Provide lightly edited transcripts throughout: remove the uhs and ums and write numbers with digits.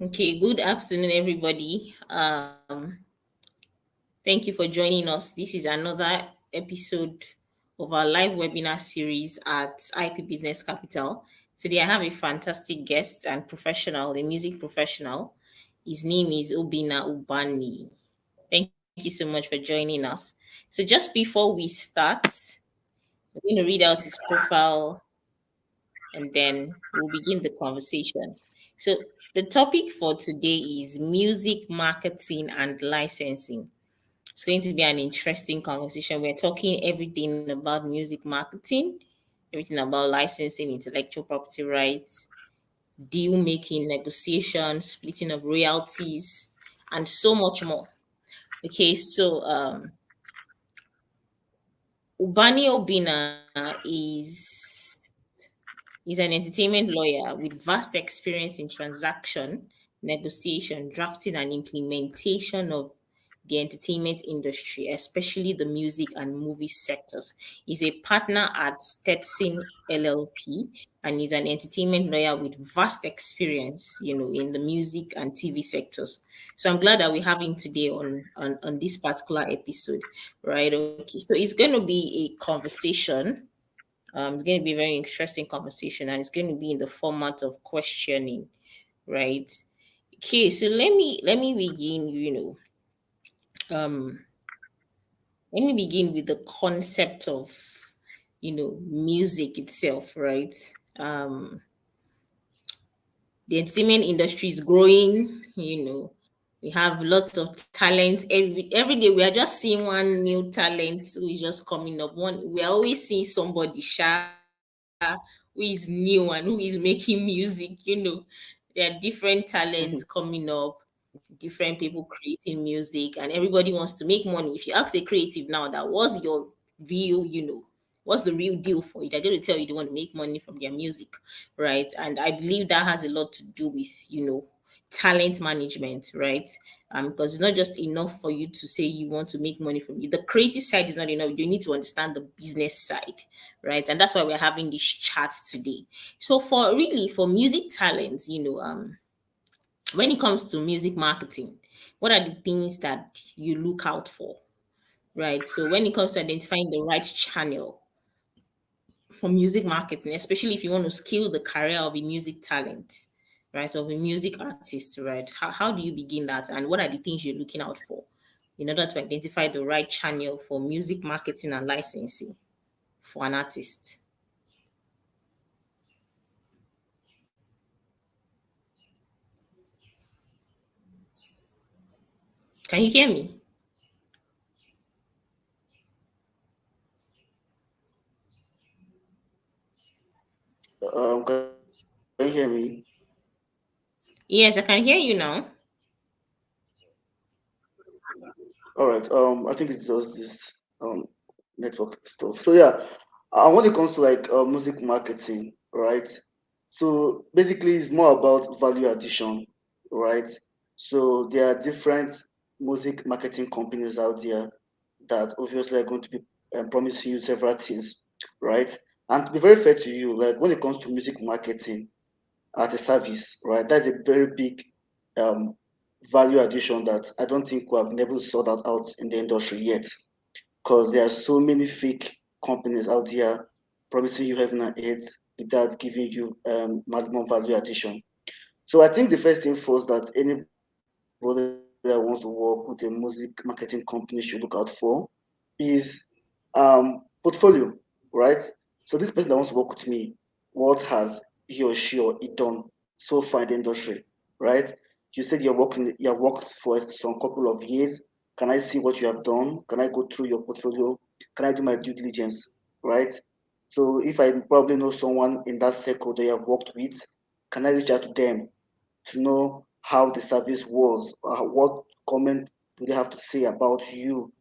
Okay, good afternoon, everybody. Thank you for joining us. This is another episode of our live webinar series at IP Business Capital. Today, I have a fantastic guest and professional, a music professional. His name is Obinna Ubani. Thank you so much for joining us. So, just before we start, I'm going to read out his profile and then we'll begin the conversation. So, the topic for today is music marketing and licensing. It's going to be an interesting conversation. We're talking everything about music marketing, everything about licensing, intellectual property rights, deal making, negotiations, splitting of royalties, and so much more. Okay, so Ubani Obina is an entertainment lawyer with vast experience in transaction, negotiation, drafting, and implementation of the entertainment industry, especially the music and movie sectors. He's a partner at Stetson LLP and is an entertainment lawyer with vast experience, in the music and TV sectors. So I'm glad that we have him today on this particular episode, right? Okay, so it's going to be a conversation. It's going to be a very interesting conversation, and it's going to be in the format of questioning, right? Okay, so let me begin. Um, let me begin with the concept of music itself, right? Um, the entertainment industry is growing. We have lots of talent every day. We are just seeing one new talent who is just coming up. We are always seeing somebody who is new and who is making music. There are different talents coming up, different people creating music, and everybody wants to make money. If you ask a creative now that what's your real, what's the real deal for you, they're going to tell you they want to make money from their music, right? And I believe that has a lot to do with talent management, right? Because it's not just enough for you to say you want to make money from you. The creative side is not enough. You need to understand the business side, right? And that's why we're having this chat today. So for music talents, when it comes to music marketing, what are the things that you look out for, right? So when it comes to identifying the right channel for music marketing, especially if you want to scale the career of a music talent, right, of a music artist, right? How do you begin that, and what are the things you're looking out for in order to identify the right channel for music marketing and licensing for an artist? Can you hear me? Can you hear me? Yes, I can hear you now. All right. I think it's just this network stuff. So yeah, when it comes to like music marketing, right? So basically, it's more about value addition, right? So there are different music marketing companies out there that obviously are going to be promising you several things, right? And to be very fair to you, like when it comes to music marketing as a service, right? That's a very big um, value addition that I don't think we have never sorted out in the industry yet, because there are so many fake companies out there promising you heaven and earth without giving you maximum value addition. So I think the first thing first that anybody that wants to work with a music marketing company should look out for is portfolio, right? So this person that wants to work with me, what has he or she or it done so far in the industry, right? You said you have worked for some couple of years. Can I see what you have done? Can I go through your portfolio? Can I do my due diligence, right? So if I probably know someone in that circle that you have worked with, can I reach out to them to know how the service was, what comment do they have to say about you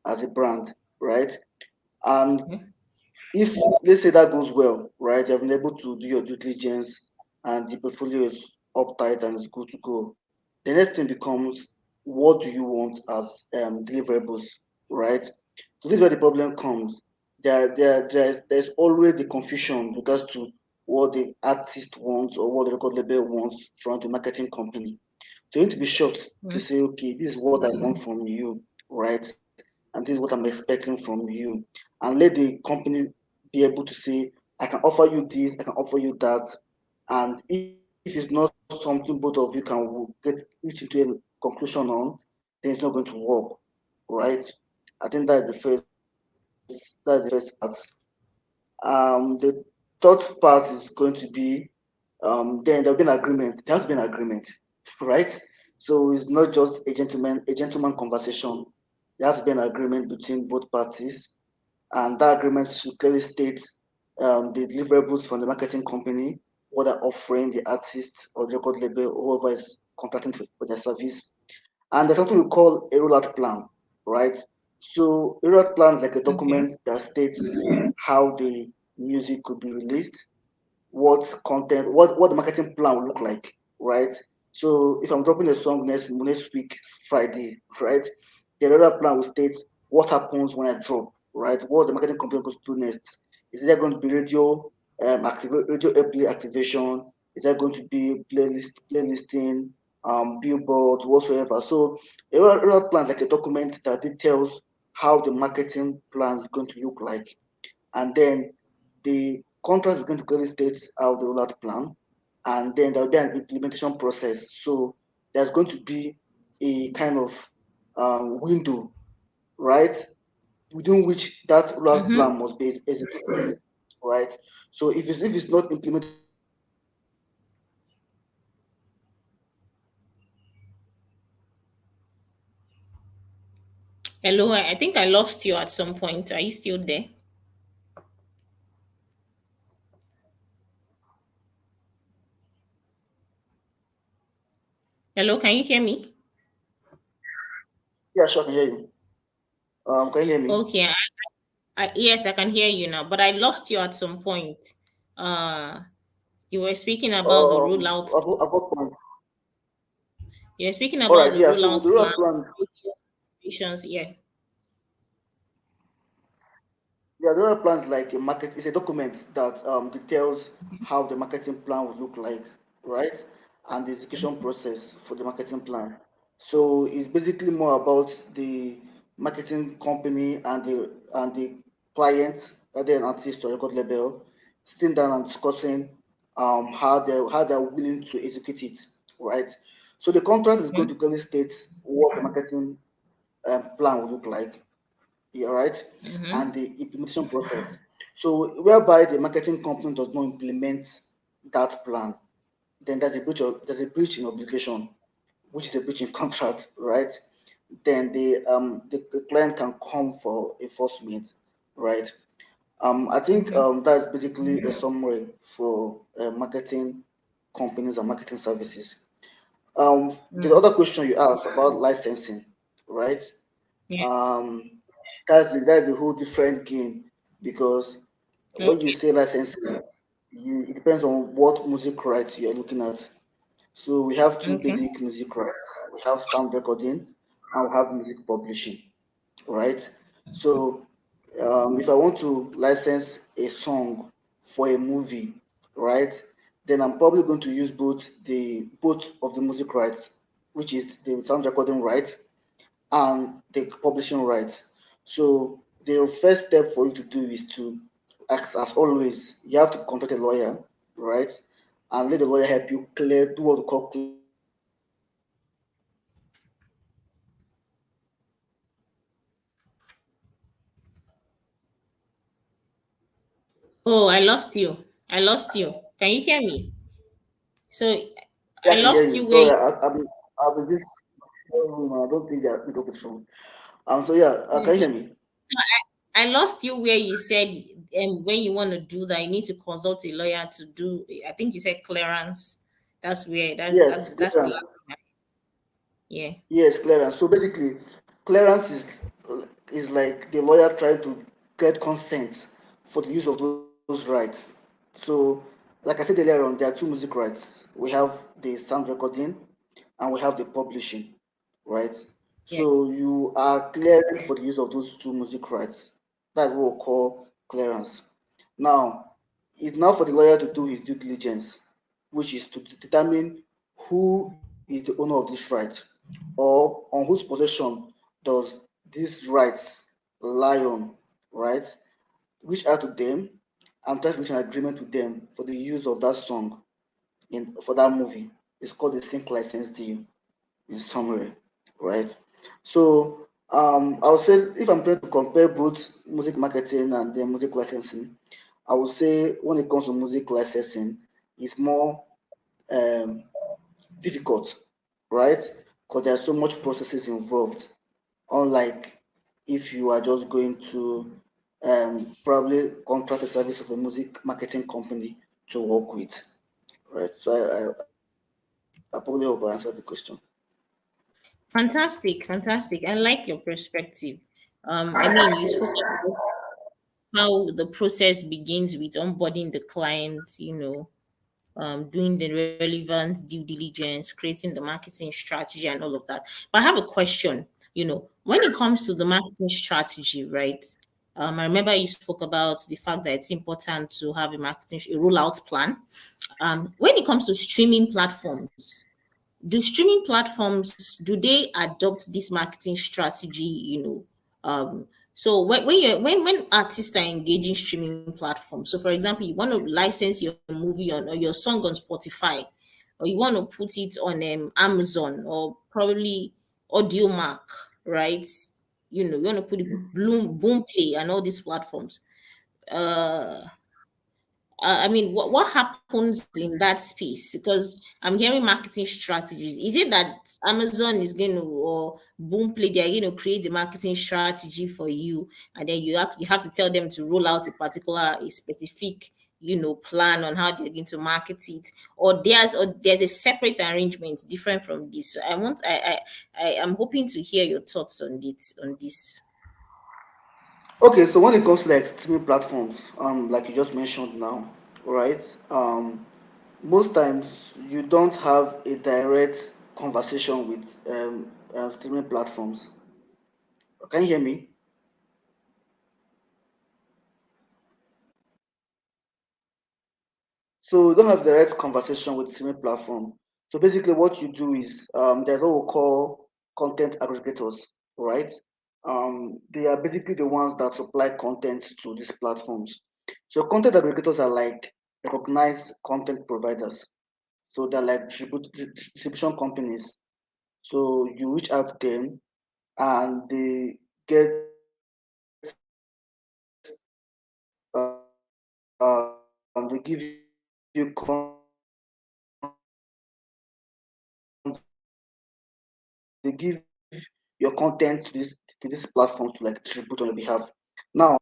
as a brand, right? And if let's say that goes well, right, you have been able to do your due diligence and the portfolio is uptight and is good to go, the next thing becomes what do you want as deliverables, right? So this is where the problem comes. There's always the confusion regards to what the artist wants or what the record label wants from the marketing company. So you need to be short to Mm-hmm. say, okay, this is what I want from you, right? And this is what I'm expecting from you. And let the company be able to say, I can offer you this, I can offer you that. And if it's not something both of you can get reach into a conclusion on, then it's not going to work, right? I think that's the first part. The third part is going to be then there'll be an agreement. There has to be an agreement, right? So it's not just a gentleman conversation. There has to be an agreement between both parties, and that agreement should clearly state the deliverables from the marketing company, what they're offering the artist or the record label, or whoever is contracting for their service. And there's something we call a rollout plan, right? So a rollout plan is like a Okay. document that states how the music could be released, what content, what the marketing plan will look like, right? So if I'm dropping a song next week, Friday, right? The other plan will state what happens when I drop, right? What the marketing company goes to do next. Is there going to be radio airplay activation? Is there going to be playlisting, billboard, whatsoever? So a plan is like a document that details how the marketing plan is going to look like, and then the contract is going to clearly state how the rollout plan, and then there'll be an implementation process. So there's going to be a kind of window, right, within which that rollout Mm-hmm. plan must be executed, right? So if it's not implemented within that window, then the artist will not get paid, Hello, I think I lost you at some point. Are you still there? Hello, can you hear me? Yeah, sure, I can hear you. Can you hear me? Okay. Yes, I can hear you now, but I lost you at some point. Uh, you were speaking about the rollout. At what point? You were speaking All about right, the yeah. So the rollout plan, rollout plan. radio activations. Yeah. Yeah, the other plan is like a market. It's a document that details how the marketing plan would look like, right? And the execution process for the marketing plan. So it's basically more about the marketing company and the client, either an artist or record label, sitting down and discussing how they're willing to execute it, right? So the contract is going to Mm-hmm. clearly state what the marketing plan will look like, yeah, right, Mm-hmm. and the implementation process. So whereby the marketing company does not implement that plan, then there's a breach in obligation, which is a breach in contract, right? Then the client can come for enforcement, right? I think Okay. that's basically a summary for marketing companies and marketing services. The Mm. other question you asked about licensing, right? Yeah. um, that's a whole different game, because when you Okay. say licensing, it depends on what music rights you're looking at. So we have two Okay. basic music rights. We have sound recording and we have music publishing, right? So if I want to license a song for a movie, right, then I'm probably going to use both of the music rights, which is the sound recording rights and the publishing rights. So the first step for you to do is to, as always, you have to contact a lawyer, right? And let the lawyer help you do what we call clearance. So clearance is basically Oh, I lost you. I lost you. Can you hear me? So yeah, I I can hear lost you. you where Sorry, I've been this room. I don't think that network is strong. So yeah, can you okay. hear me? I lost you where you said when you want to do that, you need to consult a lawyer to do. I think you said clearance. That's where Yes, that's the clearance. last thing. Yeah. Yes, clearance. So basically, clearance is like the lawyer trying to get consent for the use of those rights. So, like I said earlier on, there are two music rights. We have the sound recording and we have the publishing, right? Yeah. So you are clearing for the use of those two music rights. That's what we call clearance. Now, it's now for the lawyer to do his due diligence, which is to determine who is is the owner of this right, or on whose possession does these rights lie on, right? Reach out to them and try to reach an agreement with them for the use of that song in for that movie. It's called the sync license deal in summary, right? So I would say if I'm trying to compare both music marketing and then music licensing, I would say when it comes to music licensing, it's more um, difficult, right? Because there's so much processes involved. Unlike if you are just going to probably contract a service of a music marketing company to work with, right? So I probably hope I answered the question. Fantastic, fantastic. I like your perspective. I mean, you spoke about how the process begins with onboarding the client, doing the relevant due diligence, creating the marketing strategy, and all of that. But I have a question. When it comes to the marketing strategy, right? I remember you spoke about the fact that it's important to have a rollout plan. When it comes to streaming platforms, do streaming platforms do they adopt this marketing strategy? So when artists are engaging streaming platforms, so for example, you want to license your movie on or your song on Spotify, or you want to put it on Amazon or probably Audiomack, right? You want to put it Boomplay and all these platforms. uh I mean, what happens in that space? Because I'm hearing marketing strategies. Is it that Amazon is going to or Boomplay they are going to create a marketing strategy for you, and then you have to tell them to roll out a specific plan on how they're going to market it, or there's a separate arrangement different from this? So I am hoping to hear your thoughts on this. Okay, so when it comes to like streaming platforms, like you just mentioned now, right? Most times you don't have a direct conversation with streaming platforms. Can you hear me? So you don't have direct conversation with streaming platform. So basically, what you do is there's what we call content aggregators, right? They are basically the ones that supply content to these platforms. So content aggregators are like recognized content providers. So they're like distribution companies. So you reach out to them and they get they give you they give your content to this platform to like distribute on your behalf. Now,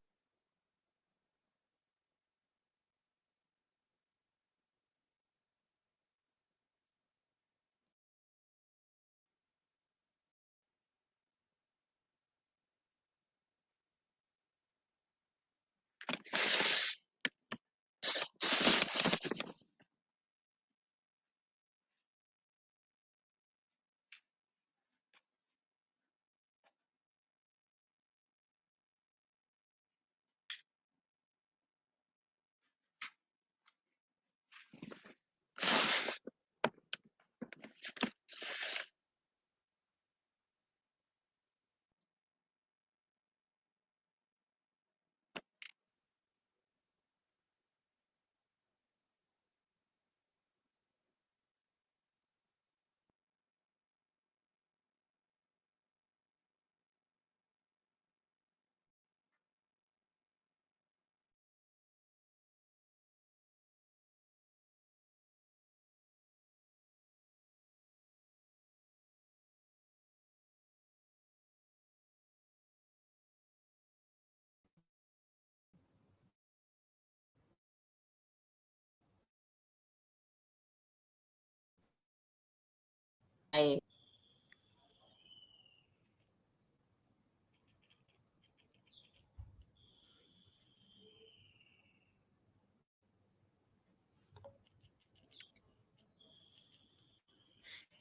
I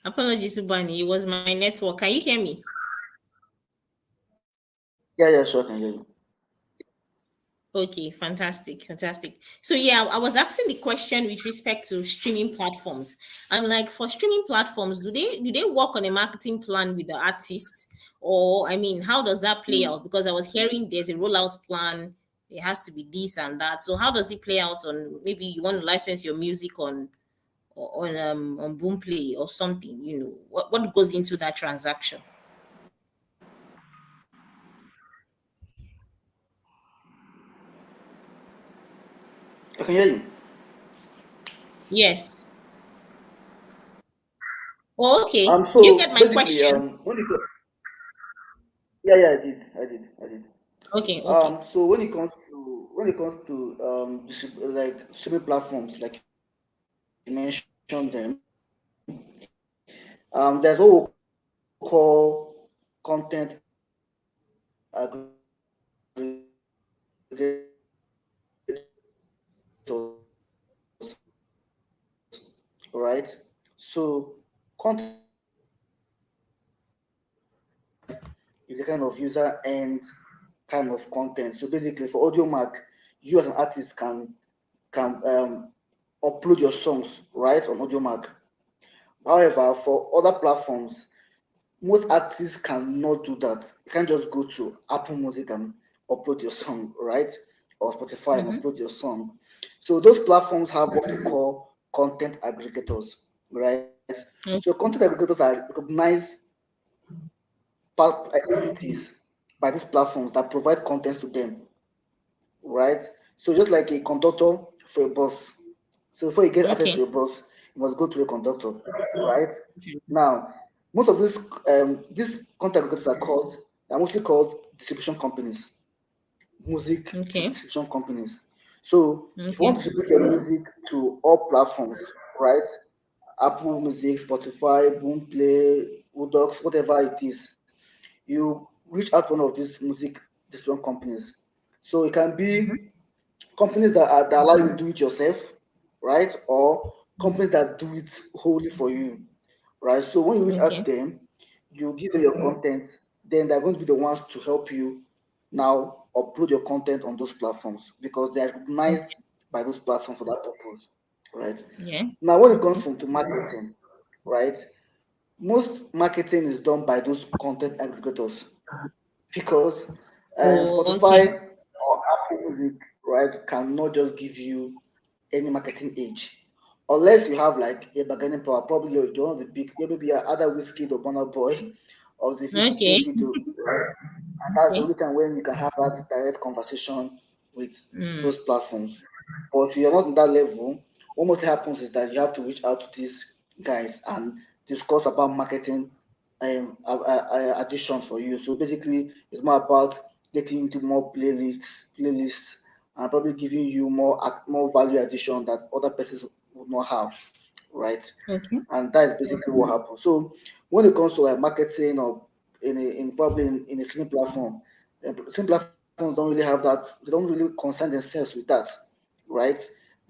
Apologies, Ubani. It was my network. Can you hear me? yeah, yeah, sure, I can hear you. Okay, fantastic, fantastic. So yeah, I was asking the question with respect to streaming platforms. I'm like, for streaming platforms, do they work on a marketing plan with the artist, or I mean, how does that play Mm. out? Because I was hearing there's a rollout plan. It has to be this and that. So how does it play out on, maybe you want to license your music on Boomplay or something? What goes into that transaction? I can hear you. Yes. Oh, okay. Do you So get my basically, question? yeah, yeah, I did. Okay, okay, So when it comes to like streaming platforms, like you mentioned them, there's what we call content aggregators, right? So content is a kind of user end kind of content. So basically, for AudioMac, you as an artist can upload your songs right on AudioMac. However, for other platforms, most artists cannot do that. You can't just go to Apple Music and upload your song, right? Or Spotify and mm-hmm. upload your song. So those platforms have what we call content aggregators, right? So Okay, content aggregators are recognized entities by these platforms that provide content to them, right? So just like a conductor for a bus. So before you get access okay, to a bus, you must go through a conductor, right? Now, most of these content aggregators are mostly called distribution companies, music okay, distribution companies. So if you okay, want to distribute your music to all platforms, right? Apple Music, Spotify, Boomplay, Woodocks, whatever it is, you reach out to one of these music distribution companies. So it can mm-hmm. be companies that allow you to do it yourself, right? Or companies that do it wholly for you, right? So when you reach out Okay, to them, you give them your content, then they're going to be the ones to help you now upload your content on those platforms because they are recognized okay, by those platforms for that purpose, right? yeah, Now, when it comes okay, to marketing, right? Most marketing is done by those content aggregators because oh, okay, Spotify or Apple Music, right, cannot just give you any marketing edge. Unless you have like a bargaining power, probably you're one of the big, maybe you're either Whiskey or Burna Boy or okay, Davido, right? And that's the okay, only time when you can have that direct conversation with mm, those platforms. But if you're not in that level, what mostly happens is that you have to reach out to these guys and discuss about marketing additions for you. So basically, it's more about getting into more playlists, and probably giving you more value addition that other persons would not have, right? okay, And that is basically what happens. So when it comes to like marketing or probably in a streaming platform, streaming platforms don't really have that. They don't really concern themselves with that, right?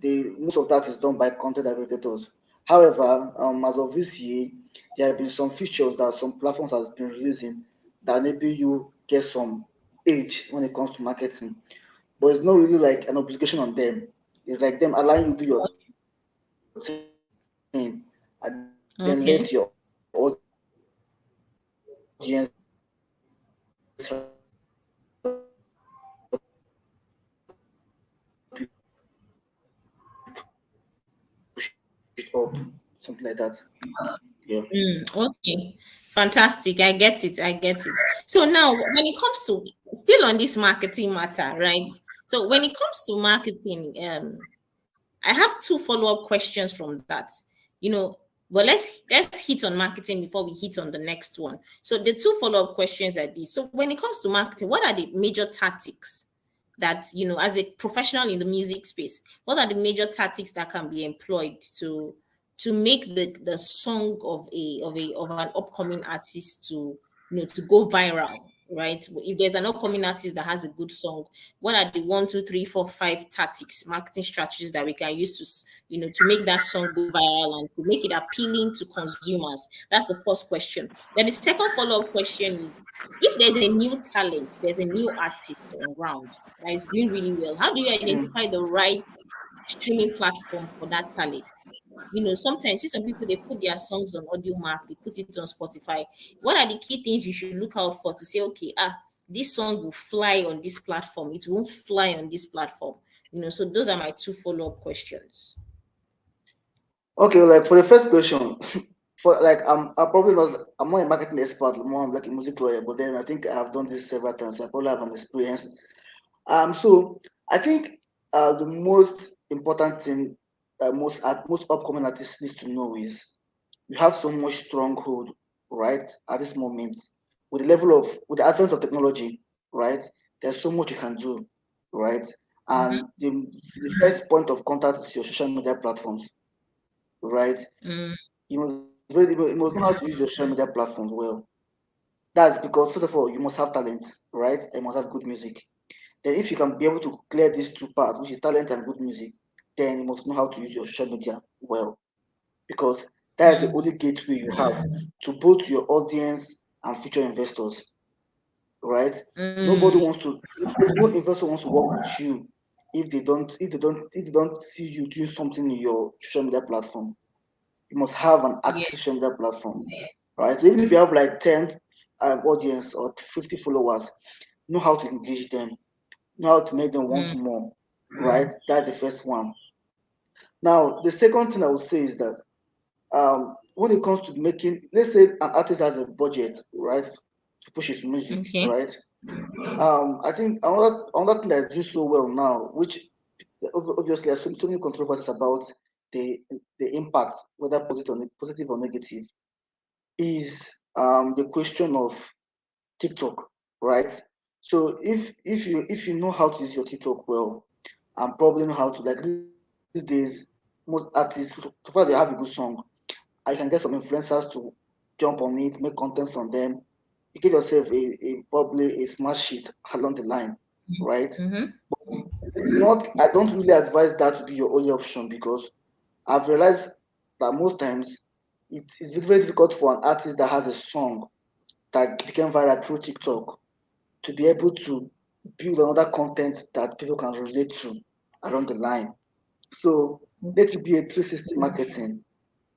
Most of that is done by content aggregators. However, as of this year, there have been some features that some platforms has been releasing that enable you get some edge when it comes to marketing. But it's not really like an obligation on them. It's like them allowing you to do your thing and then let your audience help you okay, push it up, something like that. Yeah. okay, fantastic. I get it. I get it. So now, when it comes to, still on this marketing matter, right? So when it comes to marketing, I have two follow-up questions from that. You know, but let's hit on marketing before we hit on the next one. So the two follow-up questions are these. So when it comes to marketing, what are the major tactics that, as a professional in the music space, what are the major tactics that can be employed to make the song of an upcoming artist to go viral? right? If there's an upcoming artist that has a good song, what are the 1, 2, 3, 4, 5 tactics, marketing strategies that we can use to, to make that song go viral and to make it appealing to consumers? That's the first question. Then the second follow-up question is, if there's a new talent, there's a new artist on ground that is doing really well, how do you Mm. identify the right streaming platform for that talent? Sometimes see some people, they put their songs on audio mark, they put it on Spotify. What are the key things you should look out for to say, okay, this song will fly on this platform, it won't fly on this platform? So those are my two follow-up questions. Okay, like for the first question, for like I'm not a marketing expert, more like a music lawyer, but then I think I've done this several times. I probably have an experience. So I think the most important thing most upcoming artists need to know is you have so much stronghold, right, at this moment. With the advent of technology, right, there's so much you can do, right? Mm-hmm. And the first point of contact is your social media platforms, right? Mm, You must know how to use your social media platforms well. That's because first of all, you must have talent, right? And you must have good music. Then if you can be able to clear these two parts, which is talent and good music, then you must know how to use your social media well. Because that is the only gateway you have to both your audience and future investors, right? Nobody mm, wants to no investor wants to work with you if they don't see you doing something in your social media platform. You must have an yeah. active social media platform, right? So even if you have like 10 audience or 50 followers, know how to engage them, know how to make them want Mm, more, right? That's the first one. Now, the second thing I would say is that when it comes to making, let's say an artist has a budget, right, to push his music, okay. right? I think another thing that is doing so well now, which obviously there's so many controversies about the the impact, whether positive or negative, is the question of TikTok, right? So if you know how to use your TikTok well, and probably know how to, like these days, most artists, so far they have a good song, I can get some influencers to jump on it, make contents on them. You get yourself a probably a smash hit along the line, right? Mm-hmm. It's not. I don't really advise that to be your only option because I've realized that most times it's very difficult for an artist that has a song that became viral through TikTok to be able to build another content that people can relate to along the line. So let it be a 360 marketing.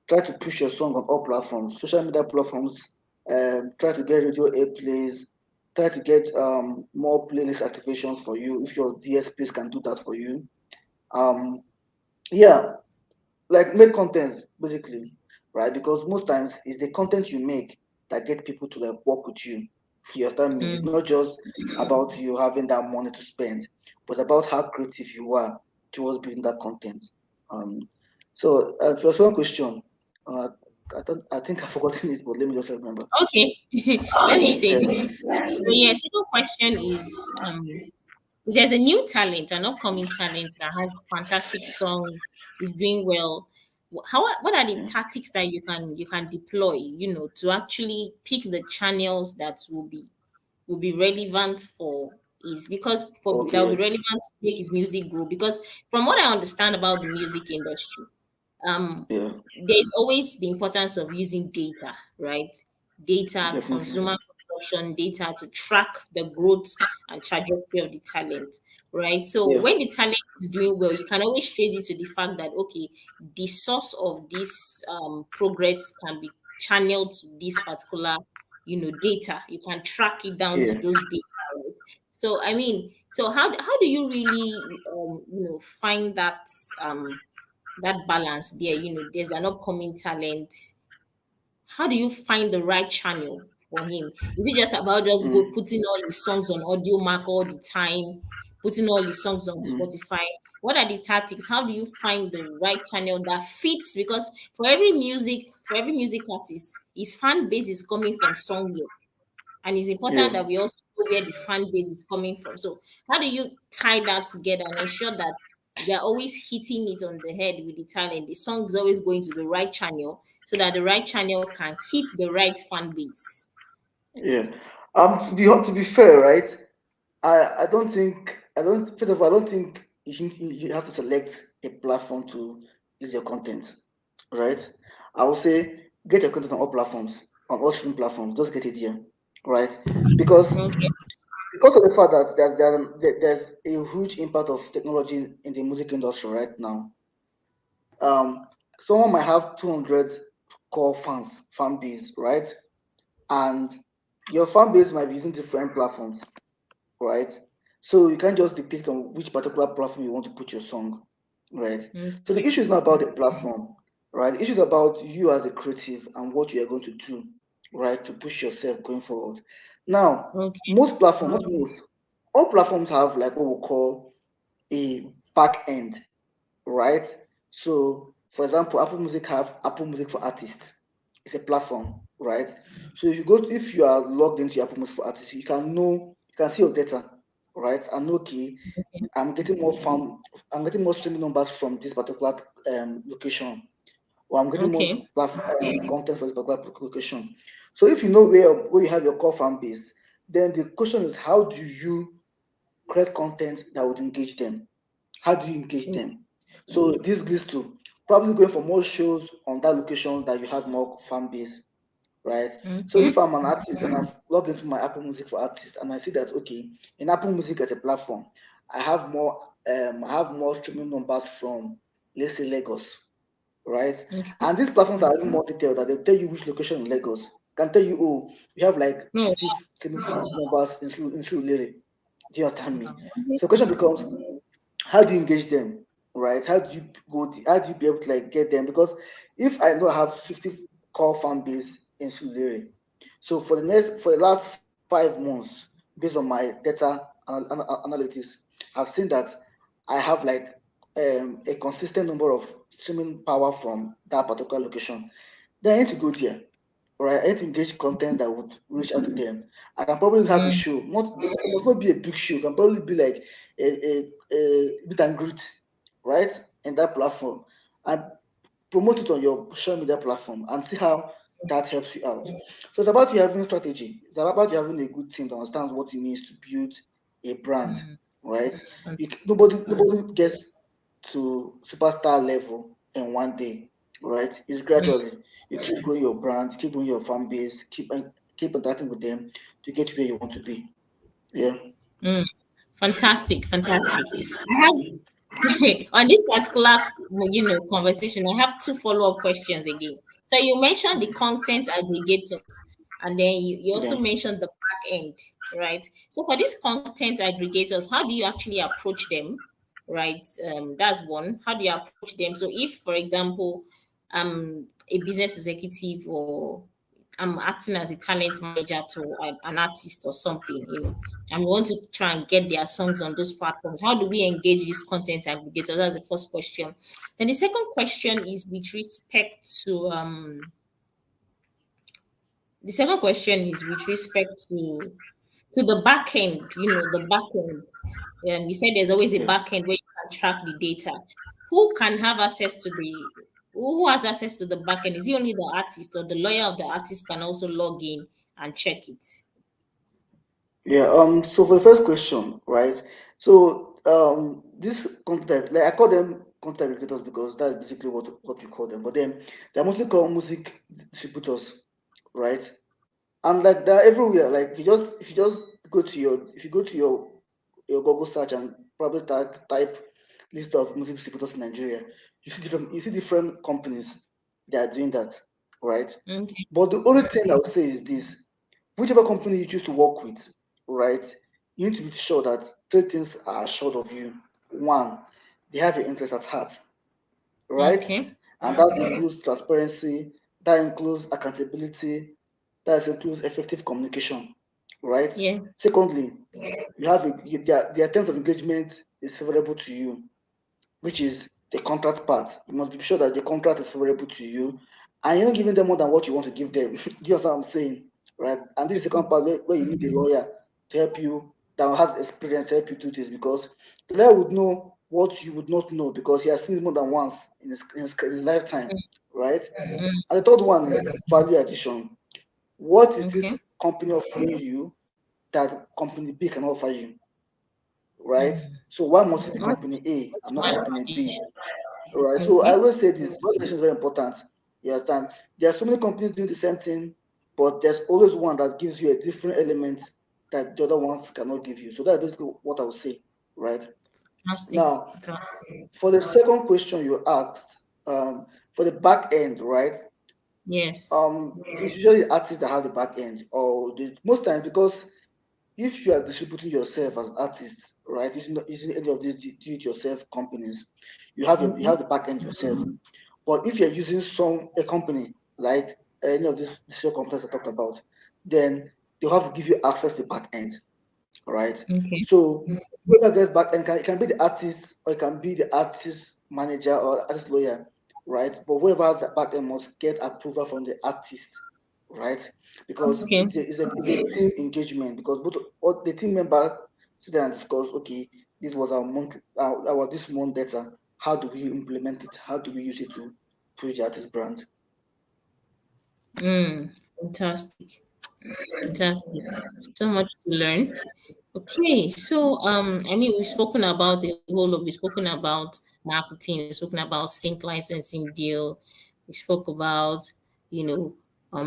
Try to push your song on all platforms, social media platforms. Try to get radio airplays. Try to get more playlist activations for you if your DSPs can do that for you. Um, yeah, like make content basically, right? Because most times it's the content you make that get people to like work with you. You understand me? It's Mm. not just about you having that money to spend, but it's about how creative you are towards building that content. Um, for your second question, uh, I think I've forgotten it, but let me just remember. Okay. Let me say it Yeah. again. So yeah, second question is, there's a new talent, an upcoming talent that has fantastic songs, is doing well. What are the tactics that you can deploy, to actually pick the channels that will be relevant for is because for that will be Okay. relevant to make his music grow? Because from what I understand about the music industry, um, Yeah. there's always the importance of using data, right? Data, Definitely. consumer consumption data to track the growth and trajectory of the talent, right? So Yeah. when the talent is doing well, you can always trace it to the fact that, okay, the source of this progress can be channeled to this particular, data. You can track it down to Yeah. those data, right? So I mean, so how do you really find that balance there? There's an upcoming talent. How do you find the right channel for him? Is it just about just go Mm, putting all his songs on audio mark all the time, putting all his songs on mm, Spotify? What are the tactics? How do you find the right channel that fits? Because for every music artist, his fan base is coming from somewhere, and it's important yeah. that we also know where the fan base is coming from. So how do you tie that together and ensure that they're always hitting it on the head with the talent? The song is always going to the right channel so that the right channel can hit the right fan base. Yeah. To be fair, right? I don't first of all I don't think you have to select a platform to use your content, right? I would say get your content on all platforms, on all streaming platforms. Just get it here, right? Because Okay. because of the fact that there's a huge impact of technology in the music industry right now. Um, Someone might have 200 core fan base, right? And your fan base might be using different platforms, right? So you can't just dictate on which particular platform you want to put your song, right? So the Okay. issue is not about the platform, right? The issue is about you as a creative and what you are going to do, right, to push yourself going forward. Now, Okay. most platforms, not most, all platforms have like what we call a back end, right? So, for example, Apple Music have Apple Music for Artists. It's a platform, right? So if you are logged into Apple Music for Artists, you can see your data, right? And okay, I'm getting more from I'm getting more streaming numbers from this particular location, or I'm getting more Okay. content for this particular location. So if you know where you have your core fan base, then the question is how do you create content that would engage them? How do you engage them? So this leads to probably going for more shows on that location that you have more fan base, right? So Okay. if I'm an artist and I've logged into my Apple Music for artists and I see that okay, in Apple Music as a platform, I have more streaming numbers from, let's say, Lagos, right? Okay. And these platforms are even more detailed that they'll tell you which location in Lagos. Can tell you, oh, we have like No. 50 streaming numbers in Surulere. Do you understand me? Wow. So the question becomes, how do you engage them, right? How do you be able to like get them? Because if I know I have 50 core fan base in Sulere, so for the last 5 months, based on my data analytics, I've seen that I have like a consistent number of streaming power from that particular location. Then I need to go there, right? I need to engage content that would reach out to them. I can probably have a Mm. show. Not It must not be a big show. It can probably be like a meet and greet, right? In that platform. And promote it on your social media platform and see how that helps you out. So it's about you having strategy. It's about you having a good team that understands what it means to build a brand, Mm. right? Fantastic. Nobody gets to superstar level in one day, right? It's gradually. You keep growing your brand, keep growing your fan base, keep interacting with them to get where you want to be. Yeah. Mm. Fantastic. Fantastic. I have on this particular, conversation, I have two follow-up questions again. So you mentioned the content aggregators, and then you Yeah. also mentioned the back end, right? So for these content aggregators, how do you actually approach them, right? That's one. How do you approach them? So if, for example, a business executive, or I'm acting as a talent manager to an artist or something, and we want to try and get their songs on those platforms. How do we engage these content aggregators? That's the first question. Then the second question is with respect to the back end. The back end. You said there's always a Yeah. back end where you can track the data. Who can have access to the who has access to the back end? Is it only the artist, or the lawyer of the artist can also log in and check it? Yeah. So for the first question, right? So this content, like I call them content aggregators because that's basically what we call them. But then they're mostly called music distributors, right? And like they're everywhere. Like if you go to your Google search and probably type list of music distributors in Nigeria, you see different companies that are doing that, right? Okay. But the only thing I would say is this: whichever company you choose to work with, right, you need to be sure that three things are assured of you. One, they have your interest at heart, right? Okay. And that includes transparency, that includes accountability, that includes effective communication, right? Yeah. Secondly, their terms of engagement is favorable to you, which is the contract part. You must be sure that the contract is favorable to you, and you're not giving them more than what you want to give them. Do you understand what I'm saying? Right? And this is the second part where you need a lawyer to help you that has experience to help you do this, because the lawyer would know what you would not know because he has seen it more than once in his lifetime, right? Mm. And the third one is value addition. What is this Okay. company offering you that company B can offer you, right? So why must it be What company A and not company B? advantage? Right. So I Okay. always say this validation is very important. You understand? There are so many companies doing the same thing, but there's always one that gives you a different element that the other ones cannot give you. So that's basically what I would say, right? Fantastic. Now, Fantastic. for the second question you asked, for the back end, right? Yes. It's usually artists that have the back end, or most times because if you are distributing yourself as artists, right? It's not using any of these do-it-yourself companies. You Okay. have the back end yourself. But if you're using a company like any of these show companies I talked about, then they'll have to give you access to the back end, right? Okay. So whoever gets back end it can be the artist or it can be the artist manager or artist lawyer, right? But whoever has the back end must get approval from the artist, right? Because Okay. it's a team engagement because both all the team members sit there and discuss, okay, this was our this month data. How do we implement it? How do we use it to push the artist brand? Fantastic. Fantastic. So much to learn. Okay, so I mean, we've spoken about marketing, we've spoken about sync licensing deal, we spoke about, you know,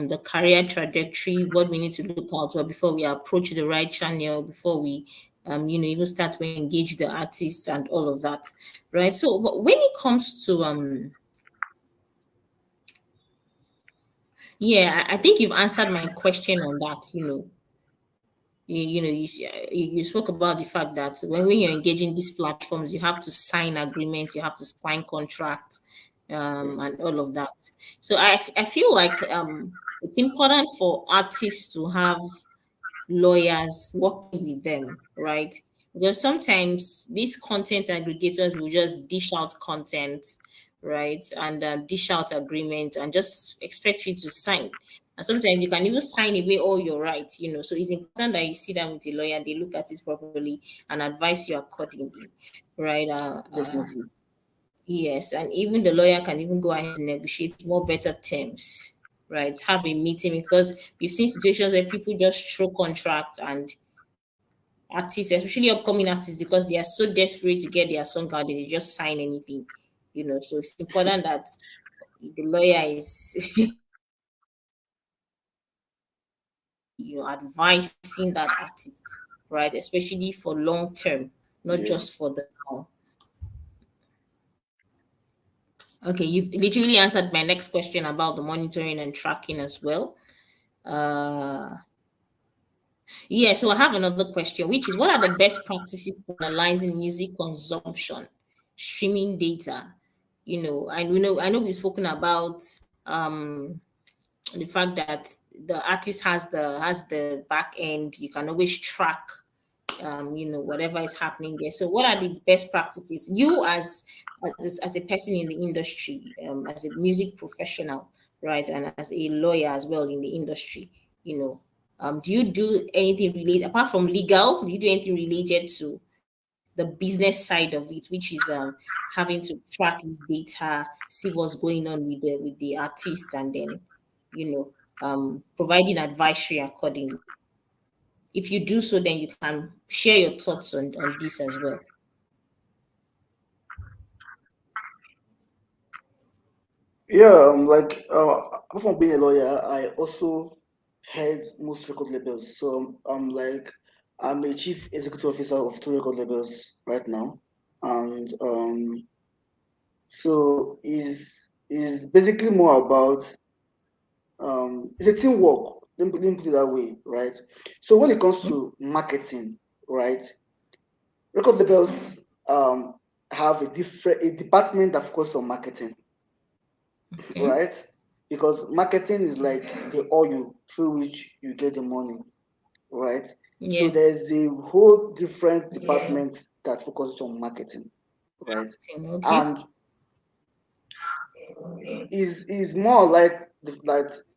the career trajectory, what we need to look out for before we approach the right channel, before we even start to engage the artists and all of that, right? So, but when it comes to yeah, I think you've answered my question on that. You spoke about the fact that when you're engaging these platforms, you have to sign agreements, you have to sign contracts, Yeah, and all of that. So I feel like it's important for artists to have lawyers working with them, right? Because sometimes these content aggregators will just dish out content, right? And dish out agreement and just expect you to sign. And sometimes you can even sign away all your rights. So it's important that you sit down with a lawyer, they look at it properly and advise you accordingly, right? definitely. Yes, and even the lawyer can even go ahead and negotiate more better terms, right? Have a meeting because we've seen situations where people just throw contracts and artists, especially upcoming artists, because they are so desperate to get their song out, they just sign anything. So it's important that the lawyer is advising that artist, right? Especially for long term, not Yeah. just for the now. Okay, you've literally answered my next question about the monitoring and tracking as well. Uh, yeah, so I have another question, which is what are the best practices for analyzing music consumption, streaming data? I know we've spoken about the fact that the artist has the back end. You can always track whatever is happening there. So what are the best practices you as a person in the industry, as a music professional, right, and as a lawyer as well in the industry, you know do you do anything related apart from legal? Do you do anything related to the business side of it, which is having to track his data, see what's going on with the artist, and then providing advisory accordingly? If you do so, then you can share your thoughts on this as well. Yeah, apart from being a lawyer, I also head most record labels. So I'm a chief executive officer of two record labels right now, and so is basically more about it's a teamwork. Let me put it that way, right? So when it comes to marketing, right, record labels have a department that focuses on marketing, Okay. right? Because marketing is like the oil through which you get the money, right? So Yeah. there's a whole different department that focuses on marketing, right? Okay. And is more like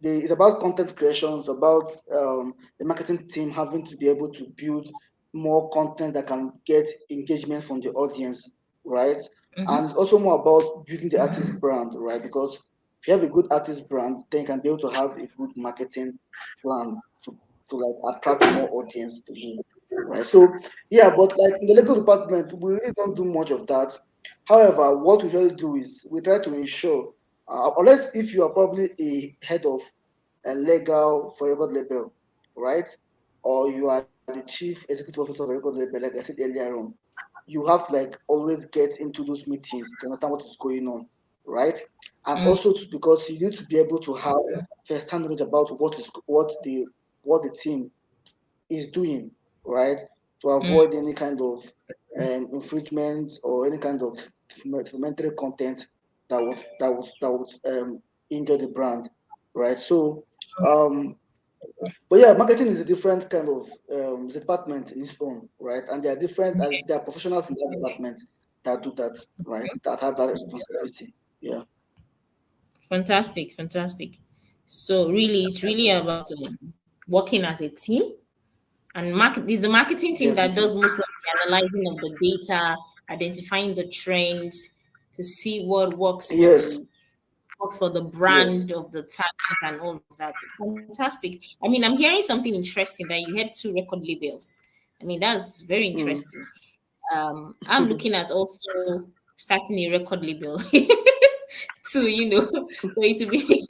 it's about content creation. It's about the marketing team having to be able to build more content that can get engagement from the audience, right? And it's also more about building the artist brand, right? Because if you have a good artist brand, then you can be able to have a good marketing plan to like attract more audience to him, right? So yeah, but like in the legal department, we really don't do much of that. However, what we really do is we try to ensure, unless if you are probably a head of a legal for a record label, right? Or you are the chief executive officer of a record label, like I said earlier on, you have to like always get into those meetings to understand what is going on, right? And Mm, also because you need to be able to have first-hand knowledge about what the team is doing, right? To mm, avoid any kind of infringement or any kind of defamatory content that would injure the brand, right? So, um, but yeah, marketing is a different kind of department in its own, right? And there are different, okay. there are professionals in that department that do that, right? That have that responsibility. Yeah. Fantastic, fantastic. So really, it's really about working as a team. And market is the marketing team that Definitely. does most of the analyzing of the data, identifying the trends to see what Yes. works for the Yes. brand of the talent and all of that. Fantastic. I mean, I'm hearing something interesting that you had two record labels. I mean, that's very Mm. interesting. I'm looking at also starting a record label to, so it will be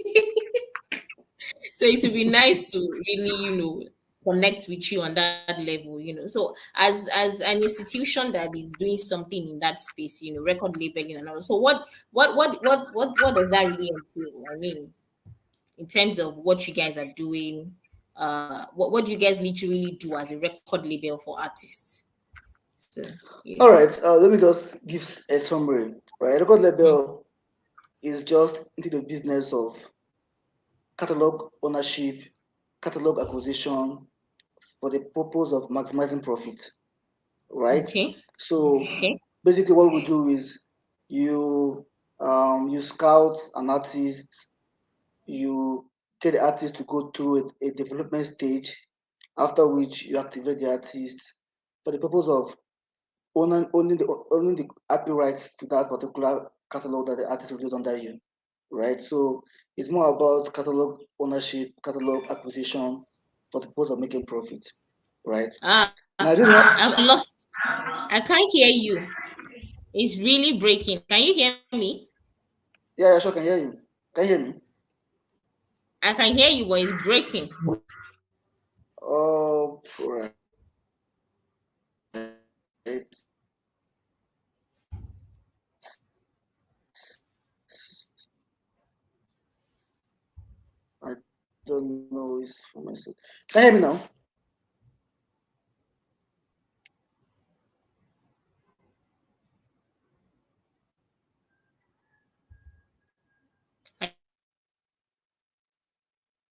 so it would be nice to really, connect with you on that level. So as an institution that is doing something in that space, record labeling and all. So what does that really entail? I mean, in terms of what you guys are doing, what do you guys literally do as a record label for artists? So yeah. All right. Let me just give a summary. Right. Record Mm, label is just into the business of catalog ownership, catalog acquisition for the purpose of maximizing profit, right? okay. So Okay. basically, what we do is you you scout an artist, you get the artist to go through a development stage, after which you activate the artist for the purpose of owning the IP rights to that particular catalog that the artist released under you, right? So it's more about catalog ownership, catalog acquisition for the purpose of making profit, right? Ah, Now, I don't know. I'm lost. I can't hear you. It's really breaking. Can you hear me? Yeah, yeah, sure, can hear you. Can you hear me? I can hear you, but it's breaking. Oh, right. I don't know. It's for myself. Can you hear me now?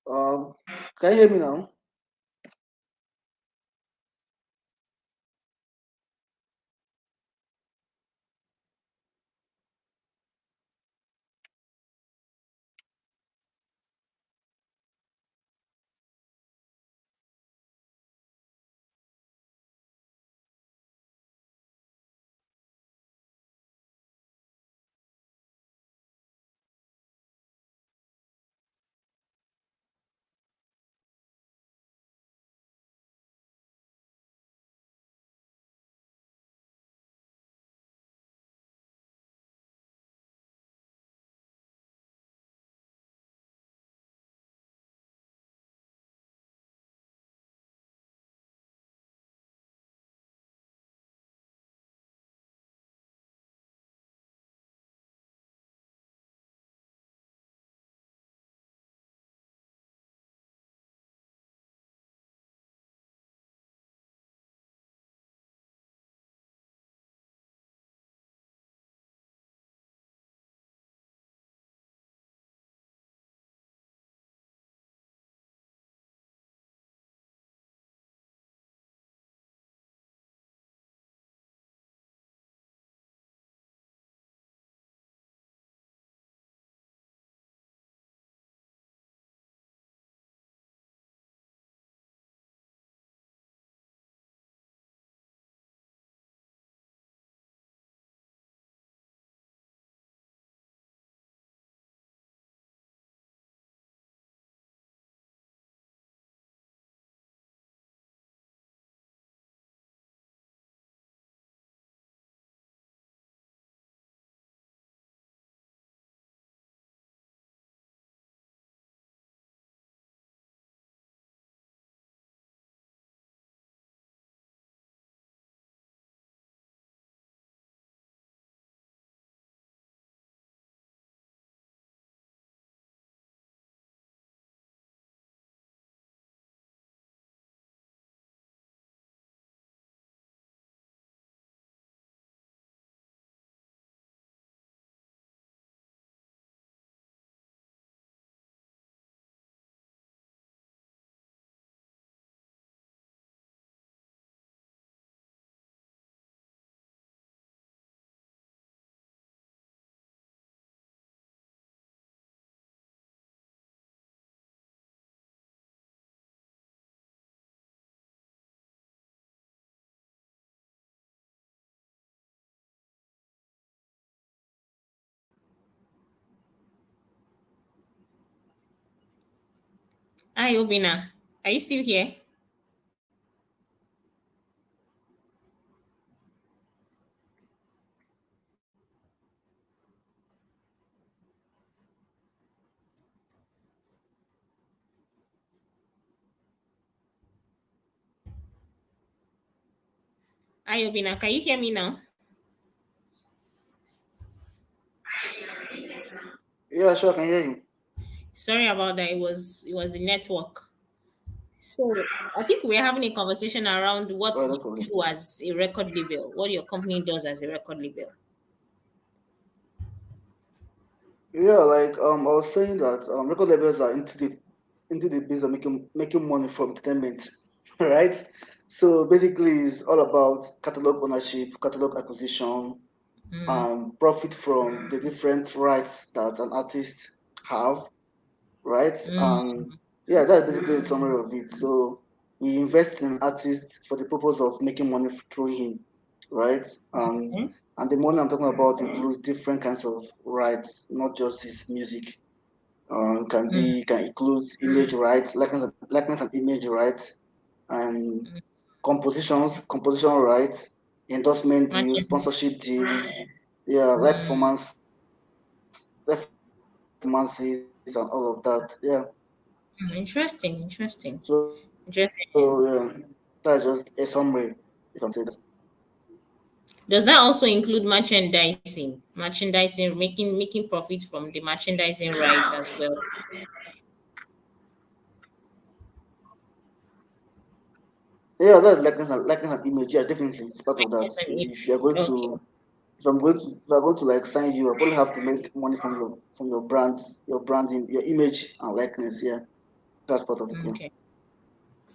Um, can you hear me now? Hi, Obinna. Are you still here? Hi, Obinna. Can you hear me now? Yeah, sure, I can hear you. Sorry about that. It was the network. So I think we're having a conversation around what Right, you no problem. do as a record label, what your company does as a record label. Yeah, like I was saying that record labels are into the business of making money from entertainment, right? So basically, it's all about catalog ownership, catalog acquisition, Mm, profit from the different rights that an artist have, right? mm, Yeah, that's basically the summary of it. So we invest in an artist for the purpose of making money through him, right? mm, And the money I'm talking about includes different kinds of rights, not just his music. mm, Can include image rights, likeness and image rights, and mm. composition rights, endorsement deals, Matching. sponsorship deals, yeah, Mm, live performances, and all of that. Yeah. interesting. Interesting. So Interesting. yeah, that's just a summary, if I'm saying that. Does that also include merchandising? Merchandising, making profit from the merchandising rights as well. Yeah, that's likeness and image. Yeah, definitely, it's part of that. Yes, and If you're going okay. to, if I'm going to like sign you, I probably have to make money from your brands, your branding, your image and likeness. Yeah, that's part of it. Yeah. Okay.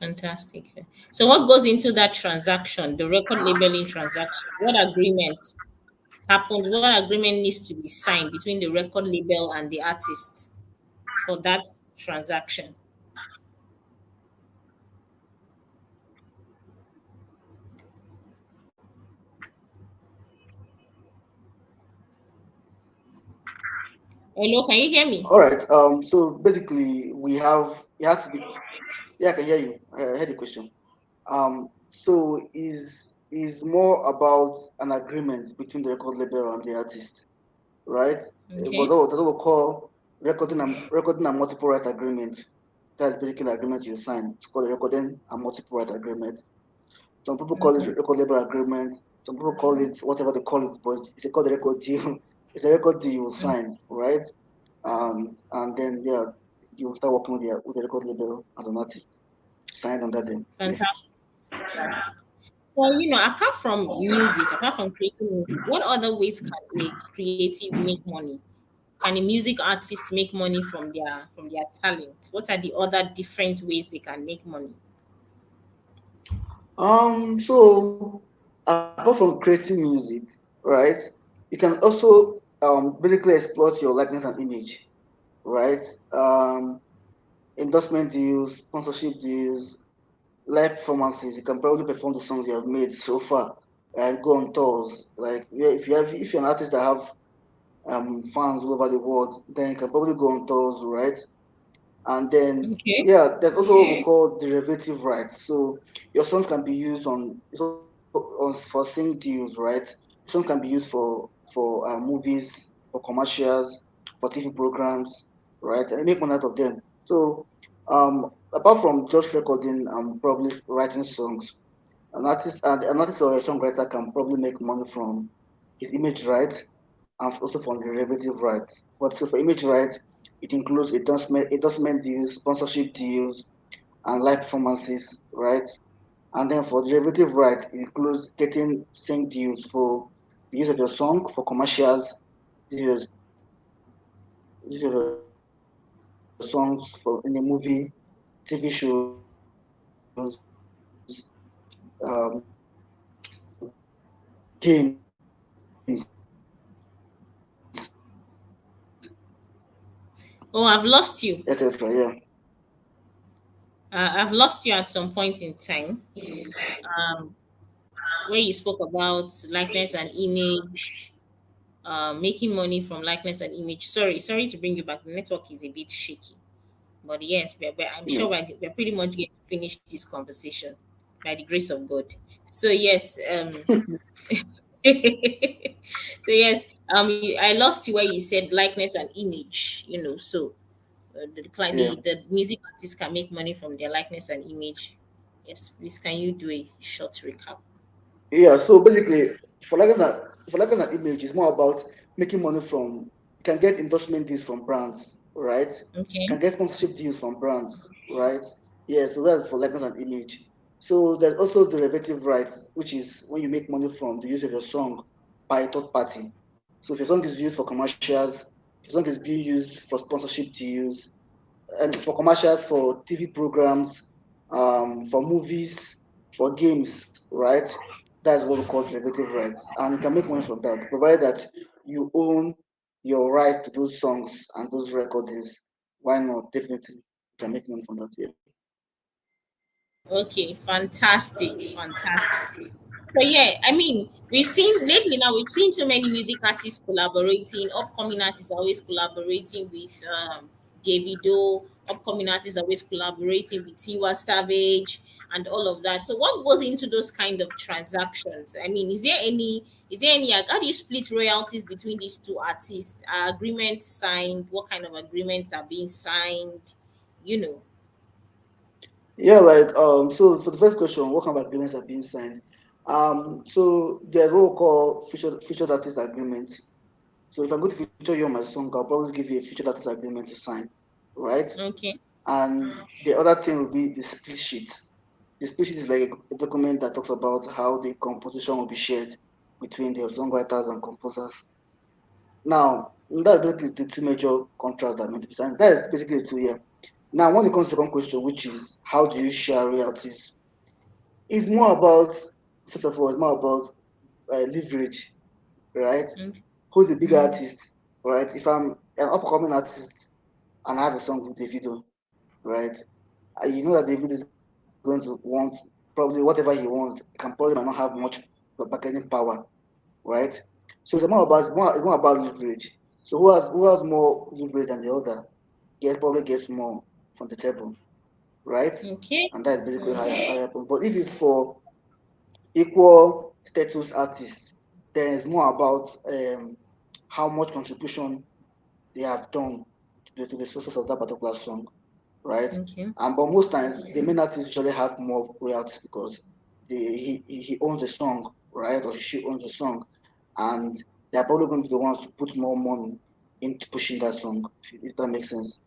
Fantastic. So what goes into that transaction, the record labeling transaction? What agreement happened? What agreement needs to be signed between the record label and the artist for that transaction? Hello, can you hear me? All right. So basically, it has to be. Yeah, I can hear you. I heard the question. So is more about an agreement between the record label and the artist, right? Okay. That's what we call recording and multiple right agreement. That's basically the agreement you sign. It's called a recording and multiple right agreement. Some people call it Mhm. record label agreement. Some people call it whatever they call it, but it's called a record deal. It's a record deal you sign, right? And then yeah, you start working with the record label as an artist, signed under them. Yes. Fantastic. Fantastic. So, apart from music, apart from creating music, what other ways can a creative make money? Can a music artist make money from their talent? What are the other different ways they can make money? So apart from creating music, right, you can also basically exploit your likeness and image, right? Um, Endorsement deals, sponsorship deals, live performances. You can probably perform the songs you have made so far, right? Go on tours. Like yeah, if you're an artist that have fans all over the world, then you can probably go on tours, right? And then Okay. yeah, there's also what we call derivative rights. So your songs can be used for sing deals, right? Songs can be used for movies, for commercials, for TV programs, right? And make money out of them. So apart from just recording and probably writing songs, an artist or a songwriter can probably make money from his image rights and also from the derivative rights. But so for image rights, it includes endorsement deals, sponsorship deals, and live performances, right? And then for derivative rights, it includes getting sync deals for the use of your song for commercials, use use of your songs for in a movie, TV shows, games, Oh, I've lost you. etc. Yeah. I've lost you at some point in time. Where you spoke about likeness and image, making money from likeness and image. Sorry to bring you back. The network is a bit shaky. But yes, I'm Yeah. sure we're pretty much going to finish this conversation by the grace of God. So yes, so yes, I lost you where you said likeness and image. So Yeah. the music artists can make money from their likeness and image. Yes, please, can you do a short recap? Yeah, so basically, for like an image, it's more about making money from. You can get endorsement deals from brands, right? Okay. Can get sponsorship deals from brands, right? Yeah, so that's for like an image. So there's also derivative rights, which is when you make money from the use of your song by a third party. So if your song is used for commercials, if your song is being used for sponsorship deals, and for commercials, for TV programs, for movies, for games, right? That's what we call derivative rights. And you can make money from that, provided that you own your right to those songs and those recordings. Why not? Definitely, you can make money from that. Yeah. Okay, fantastic, fantastic. So yeah, I mean, we've seen so many music artists collaborating. Upcoming artists are always collaborating with Davido. Upcoming artists are always collaborating with Tiwa Savage and all of that. So what goes into those kind of transactions? I mean, is there any how do you split royalties between these two artists? Are agreements signed? What kind of agreements are being signed? You know. Yeah, like so for the first question, what kind of agreements are being signed? So there's what we call featured artist agreement. So if I'm going to feature you on my song, I'll probably give you a featured artist agreement to sign, right? Okay. And the other thing will be the split sheet. The split sheet is like a document that talks about how the composition will be shared between the songwriters and composers. Now, that's basically the two major contracts that are meant to be signed. That is basically the two, yeah. Now, when it comes to the second question, which is how do you share royalties? It's more about, first of all, it's more about leverage, right? Okay. Who's the big Mm, artist, right? If I'm an upcoming artist and I have a song with Davido, right? You know that David is going to want probably whatever he wants. Can probably might not have much bargaining power, right? So it's more about leverage. So who has more leverage than the other probably gets more from the table, right? okay. And that's basically how Okay. it happens. But if it's for equal status artists, then it's more about how much contribution they have done to the success of that particular song, right? Okay. But most times the main artist usually have more royalties because he owns the song, right? Or she owns the song, and they're probably going to be the ones to put more money into pushing that song. If that makes sense.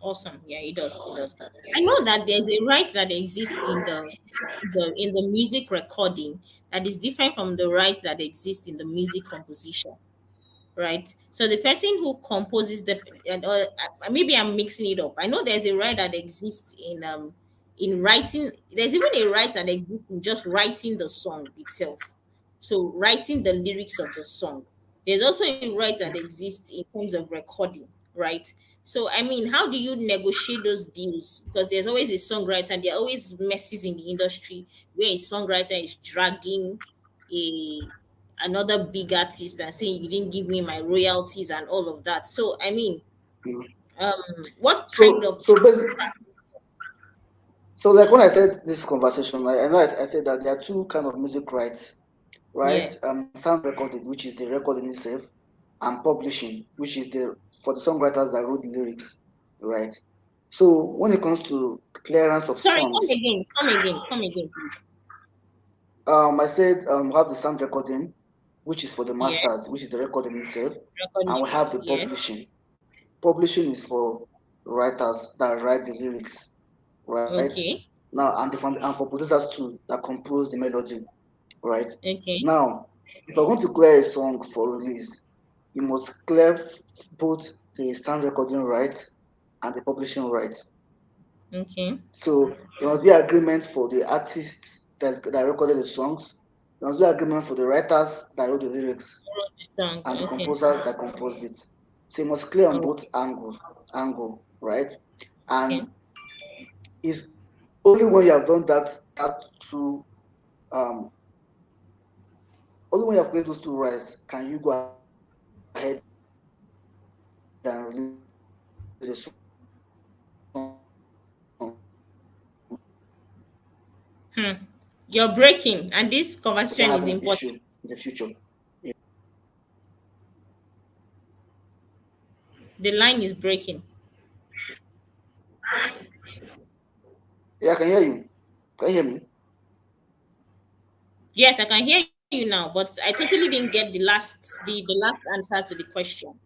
Awesome. Yeah, it does. It does. I know that there's a right that exists in the music recording that is different from the right that exists in the music composition, right? So the person who composes maybe I'm mixing it up. I know there's a right that exists in writing. There's even a right that exists in just writing the song itself. So writing the lyrics of the song. There's also a right that exists in terms of recording, right? So I mean, how do you negotiate those deals? Because there's always a songwriter, and there are always messes in the industry where a songwriter is dragging a another big artist and saying you didn't give me my royalties and all of that. So I mean, Mm. what kind So of so basic, so like when I said this conversation, I know I said that there are two kind of music rights, right? yeah. Sound recording, which is the recording itself, and publishing, which is the for the songwriters that wrote the lyrics, right? So when it comes to clearance of Sorry, songs, come again, please. I said we have the sound recording, which is for the masters, Yes. which is the recording itself, and we Recording. have the Yes. publishing. Publishing is for writers that write the lyrics, right? Okay. Now, and for producers too that compose the melody, right? Okay. Now, if I want to clear a song for release, you must clear both the sound recording rights and the publishing rights. Okay. So there must be agreement for the artists that recorded the songs. There must be agreement for the writers that wrote the lyrics Wrote the song. and the Okay. composers that composed it. So you must clear on Oh, both right? And okay. it's only when you have done that two um only when you have cleared those two rights can you go ahead and release the song, right? You're breaking, and this if I conversation have is an important. issue in the future. The line is breaking. Yeah, I can hear you. Can you hear me? Yes, I can hear you now, but I totally didn't get the last answer to the question.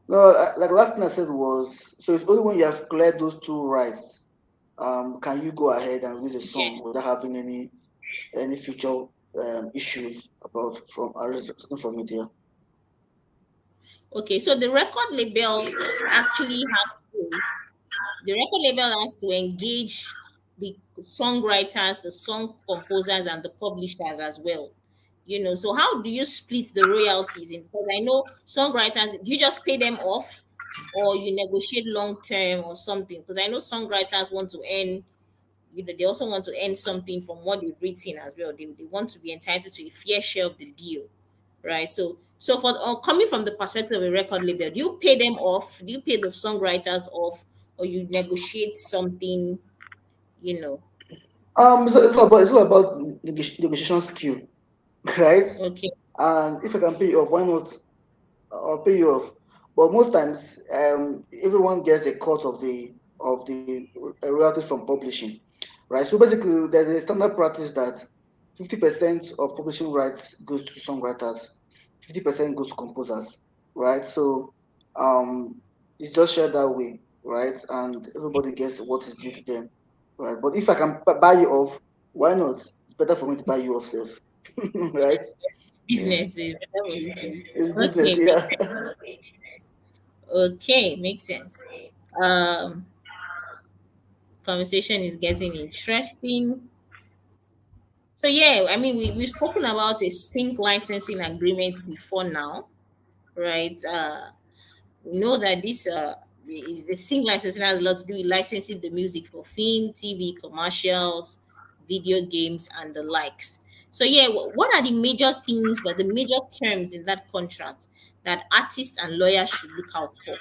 No, like last thing I said was, so it's only when you have cleared those two rights, can you go ahead and release a song Yes. without having any future issues about from from media. Okay, so actually has to the record label has to engage the songwriters, the song composers, and the publishers as well. So how do you split the royalties in? Because I know songwriters, do you just pay them off, or you negotiate long term or something? Because I know songwriters want to earn, they also want to earn something from what they've written as well. They want to be entitled to a fair share of the deal, right? So for coming from the perspective of a record label, do you pay them off? Do you pay the songwriters off, or you negotiate something? You know, It's all about negotiation skill, right? okay. And if I can pay you off, why not? I'll pay you off. But most times, everyone gets a cut of the royalties from publishing, right? So basically, there's a standard practice that 50% of publishing rights goes to songwriters, 50% goes to composers, right? So um, it's just shared that way, right? And everybody gets what is due to them, right? But if I can buy you off, why not? It's better for me to buy you off, self, right? Yeah, Business is better for you to. it's business, Okay, yeah. makes sense. Okay, makes sense. Um, Conversation is getting interesting. So yeah, I mean we've spoken about a sync licensing agreement before now, right? We know that this is the sync licensing has a lot to do with licensing the music for film, TV, commercials, video games, and the likes. So yeah, what are the major things that the major terms in that contract that artists and lawyers should look out for?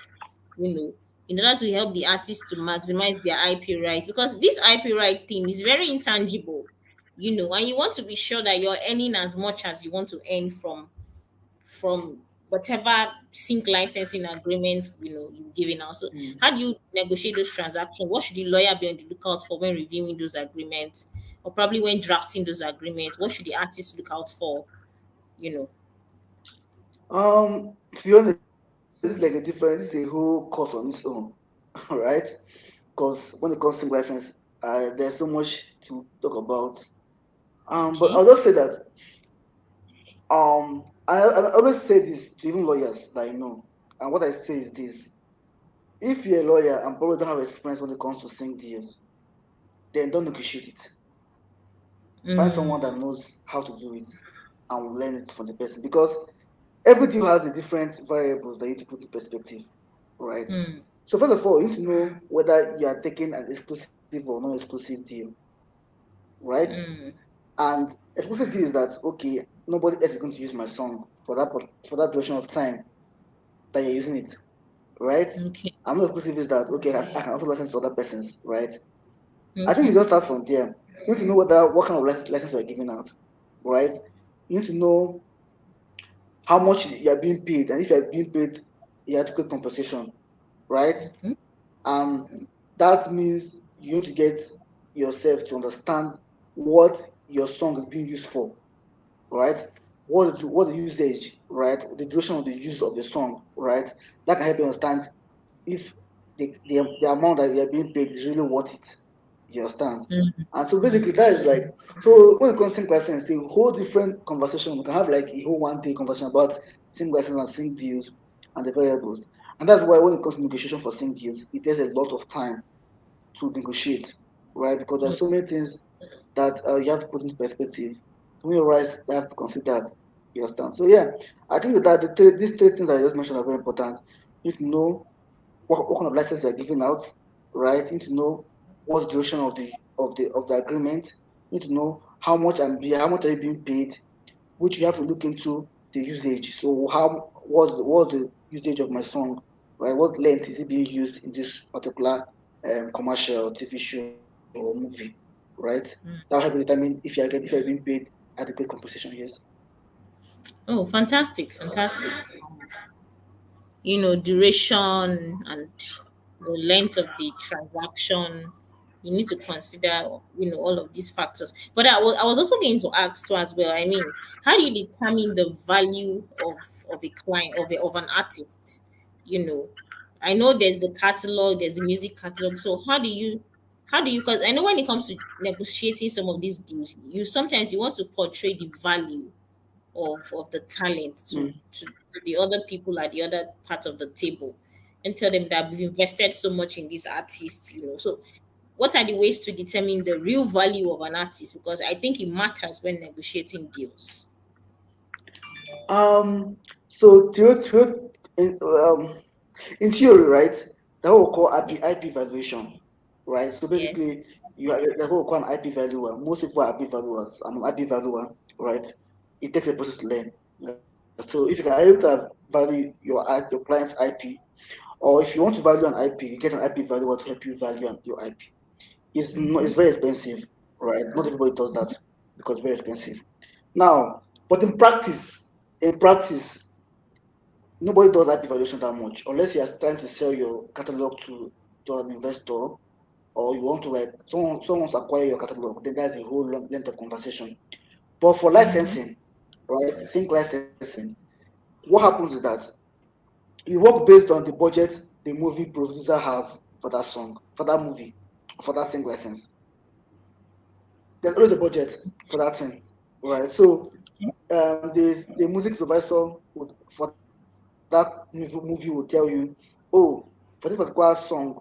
You know, in order to help the artists to maximize their IP rights, because this IP right thing is very intangible. And you want to be sure that you're earning as much as you want to earn from whatever sync licensing agreements you've given out. So Mm. how do you negotiate those transactions? What should the lawyer be on the lookout for when reviewing those agreements, or probably when drafting those agreements? What should the artist look out for? You know. To be honest, this is a whole course on its own, right? Because when it comes to license, there's so much to talk about. But Okay. I'll just say that I always say this to even lawyers that I know, and what I say is this: if you're a lawyer and probably don't have experience when it comes to sync deals, then don't negotiate it. Find someone that Mm, knows how to do it and learn it from the person, because every deal has the different variables that you need to put in perspective, right? mm, So first of all, you need to know whether you are taking an exclusive or non-exclusive deal, right? mm. And exclusive deal is that okay, nobody else is going to use my song for that duration of time that you're using it, right? Okay. And non-exclusive is that okay, I can also license to other persons, right? I think it Okay. just starts from there. You need to know what kind of license you're giving out, right? You need to know how much you're being paid, and if you're being paid, you have to get compensation, right? Okay. And that means you need to get yourself to understand what your song is being used for, right? What the usage, right? The duration of the use of the song, right? That can help you understand if the amount that you're being paid is really worth it. You understand? Mm, And so mm, basically that is like, so when it comes to sync license, it's a whole different conversation. We can have like a whole 1 day conversation about sync license and sync deals and the variables. And that's why when it comes to negotiation for sync deals, it takes a lot of time to negotiate, right? Because there's so many things that you have to put into perspective. So many rights that have to consider. You understand? So yeah, I think that these three things I just mentioned are very important. You need to know what kind of license you're giving out, right? You need to know what's the duration of the agreement. You need to know how much are you being paid, which you have to look into the usage. So what the usage of my song, right? What length is it being used in this particular commercial, TV show, or movie, right? right? That will help you determine if you're being paid adequate compensation. Yes. Oh, fantastic, fantastic. Duration and the length of the transaction. You need to consider, all of these factors. But I was also going to ask too as well. I mean, how do you determine the value of a client of an artist? You know, I know there's the catalog, there's the music catalog. So how do you? Because I know when it comes to negotiating some of these deals, you want to portray the value of the talent to the other people at the other part of the table and tell them that we've invested so much in these artists. So what are the ways to determine the real value of an artist? Because I think it matters when negotiating deals. Um. So in, um, in theory, right, that what we call Yeah. IP valuation, right? So Yes. basically, that's what we call an IP valuer. Most people are IP valuers. I'm an IP valuer, right? It takes a process to learn. So if you can able to value your client's IP, or if you want to value an IP, you get an IP valuer to help you value your IP. It's Mm-hmm. very expensive, right? Not everybody does that because it's very expensive. Now, but in practice, nobody does IP valuation that much unless you are trying to sell your catalog to an investor, or you want to like someone wants to acquire your catalog. Then that's a whole long length of conversation. But for Mm-hmm. licensing, right, sync licensing, what happens is that you work based on the budget the movie producer has for that song, for that movie, for that sync license. There's always a budget for that thing, right? So the music supervisor would, for that movie will tell you, oh, for this particular song,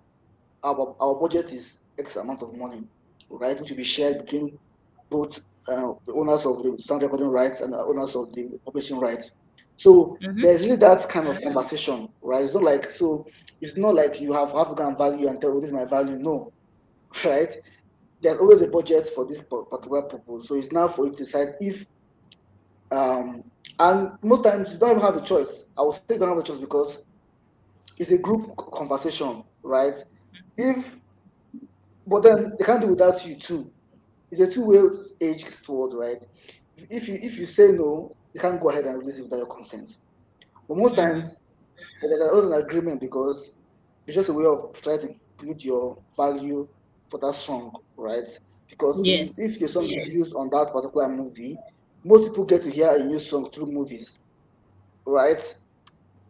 our budget is X amount of money, right? Which will be shared between both the owners of the sound recording rights and the owners of the publishing rights. So Mm-hmm. there's really that kind of conversation, right? It's not like you have to go and value and tell, oh, this is my value. No, right? There's always a budget for this particular purpose. So it's now for you to decide if um and most times you don't even have a choice. I would say you don't have a choice because it's a group conversation, right? If But then they can't do without you too. It's a two-way edged sword, right? If you say no, they can't go ahead and release it without your consent. But most Mm-hmm. times there's always an agreement because it's just a way of trying to build your value for that song, right? Because Yes. if the song is used on that particular movie, most people get to hear a new song through movies, right?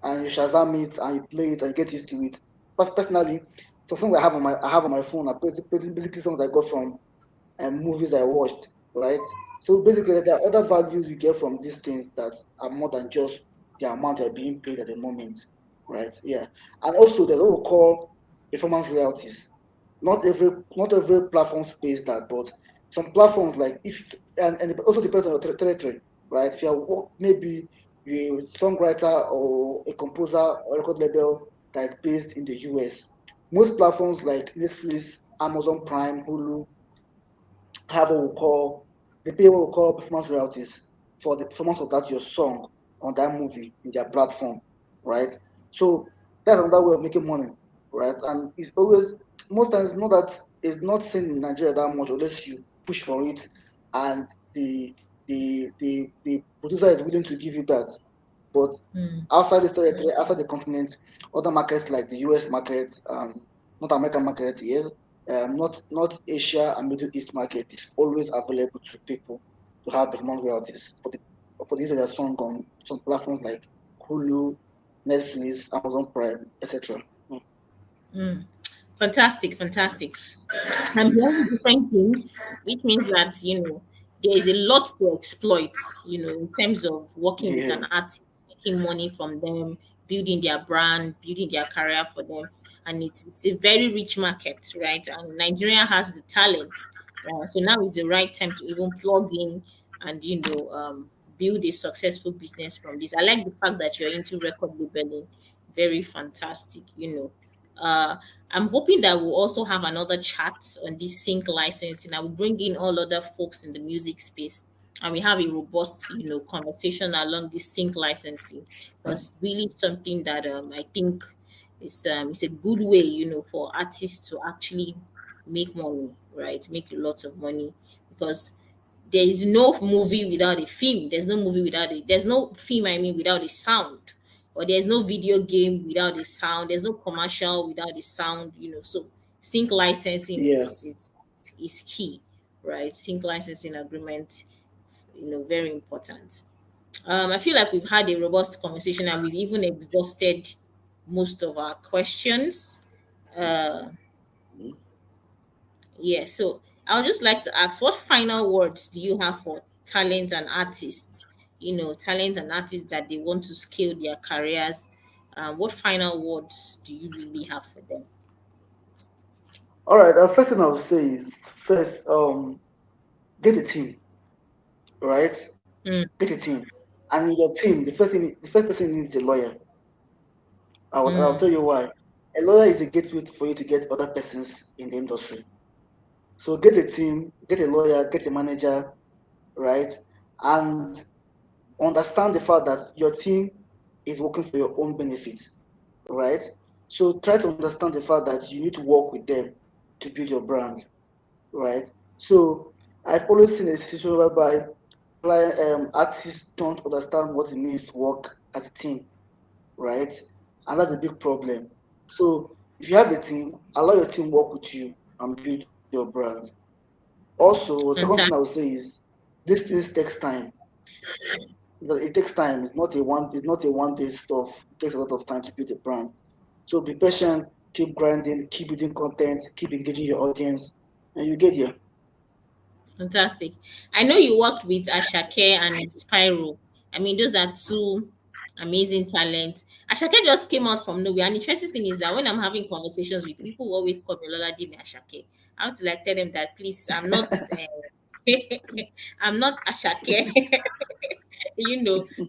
And you Shazam it and you play it and you get used to it. But personally, some songs I have on my phone are basically songs I got from movies I watched, right? So basically, there are other values you get from these things that are more than just the amount you're being paid at the moment, right? Yeah, and also there's what we call performance royalties. Not every platform pays that, but some platforms like if and it also depends on your territory, right? If you're maybe you're a songwriter or a composer or record label that is based in the US, most platforms like Netflix, Amazon Prime, Hulu have what we call they pay what we call performance royalties for the performance of that your song on that movie in their platform, right? So that's another way of making money, right? And it's always most times not that it's not seen in Nigeria that much unless you push for it and the the producer is willing to give you that. But Mm. outside this territory, outside the continent, other markets like the US market, North American market, yes, not Asia and Middle East market is always available to people to have performance royalties for the use of their song on some platforms like Hulu, Netflix, Amazon Prime, etc. Mm. Fantastic, fantastic. And hearing different things, which means that there is a lot to exploit, in terms of working with Yeah. an artist, making money from them, building their brand, building their career for them. And it's a very rich market, right? And Nigeria has the talent, right? So now is the right time to even plug in and build a successful business from this. I like the fact that you're into record labeling. Very fantastic, uh I'm hoping that we'll also have another chat on this sync licensing. I will bring in all other folks in the music space and we have a robust, conversation along this sync licensing. Was really something that I think is a good way, for artists to actually make money, right? Make lots of money because there is no movie without a film. There's no movie without it. There's no film, I mean, without a sound. Or there's no video game without a sound. There's no commercial without a sound, So sync licensing Yeah. is key, right? Sync licensing agreement, very important. I feel like we've had a robust conversation and we've even exhausted most of our questions. Uh, yeah, so I would just like to ask, what final words do you have for talent and artists? Talent and artists that they want to scale their careers. What final words do you really have for them? All right. The first thing I would say is first, get a team, right? Mm, Get a team, and in your team, the first person needs a lawyer. I'll tell mm, you why. A lawyer is a gateway for you to get other persons in the industry. So get a team, get a lawyer, get a manager, right? And understand the fact that your team is working for your own benefit, right? So try to understand the fact that you need to work with them to build your brand, right? So I've always seen a situation whereby artists don't understand what it means to work as a team, right? And that's a big problem. So if you have a team, allow your team work with you and build your brand. Also, the second thing I would fantastic. say is this things takes time. It takes time. It's not a one day stuff. It takes a lot of time to build a brand. So be patient, keep grinding, keep building content, keep engaging your audience, and you get here. Fantastic. I know you worked with Ashake and Spyro. I mean, those are two amazing talents. Ashake just came out from nowhere. And the interesting thing is that when I'm having conversations with people, who always call me Ololade me Ashake. I have to like tell them that please, I'm not, I'm not Ashake.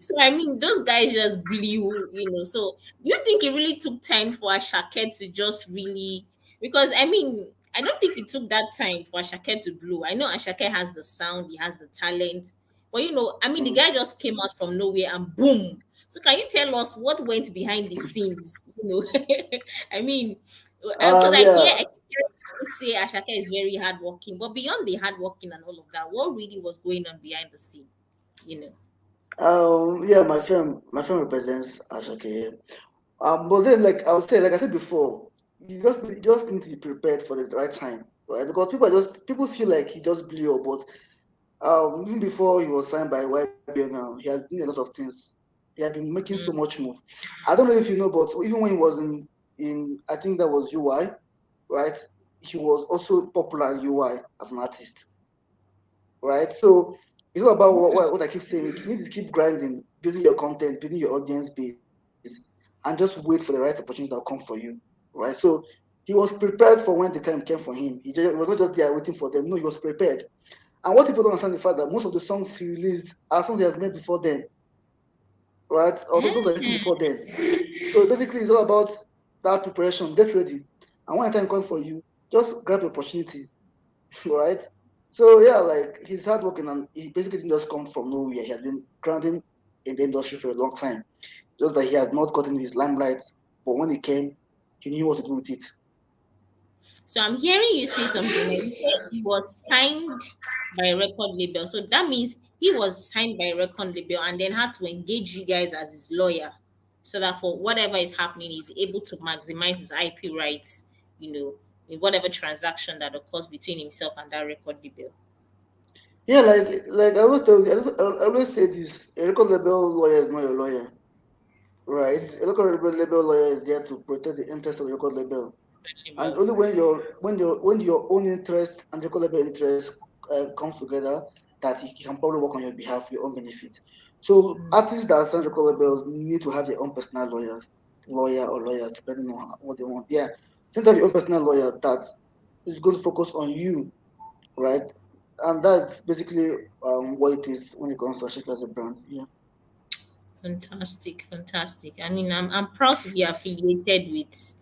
So I mean, those guys just blew. So you think it really took time for Ashake to just really, because I mean, I don't think it took that time for Ashake to blow. I know Ashake has the sound, he has the talent, but I mean, the Mm. guy just came out from nowhere and boom. So can you tell us what went behind the scenes? I mean, because I Yeah. hear people say Ashake is very hardworking, but beyond the hardworking and all of that, what really was going on behind the scene? You know. Yeah. My firm represents Ashake. But then, like I said before, you just need to be prepared for the right time, right? Because people feel like he just blew up, but even before he was signed by YBL now, he has been a lot of things. He has been making so Mm. much move. I don't know if you know, but even when he was in I think that was UI, right? He was also popular in UI as an artist, right? So it's all about what I keep saying. You need to keep grinding, building your content, building your audience base, and just wait for the right opportunity that will come for you, right? So he was prepared for when the time came for him. He was not just there waiting for them. No, he was prepared. And what people don't understand the fact that most of the songs he released are songs he has made before then, right? Or those songs are written before then. So basically, it's all about that preparation. Get ready, and when the time comes for you, just grab the opportunity, right? So yeah, like he's hardworking and he basically didn't just come from nowhere. He has been grinding in the industry for a long time. Just that he had not gotten his limelight, but when he came, he knew what to do with it. So I'm hearing you say something. Like you said he was signed by a record label. So that means he was signed by a record label and then had to engage you guys as his lawyer so that for whatever is happening, he's able to maximize his IP rights, in whatever transaction that occurs between himself and that record label. Yeah, like I always tell you, I always say this: a record label lawyer is not a lawyer, right? A record label lawyer is there to protect the interest of the record label. And Label. only when your own interest and the record label interest comes together that he can probably work on your behalf for your own benefit. So artists that sign record labels need to have their own personal lawyer or lawyers depending on what they want. Yeah, you need to have your own personal lawyer that is going to focus on you, right? And that's basically what it is when it comes to Ashika as a brand. Yeah. Fantastic, fantastic. I mean, I'm proud to be affiliated with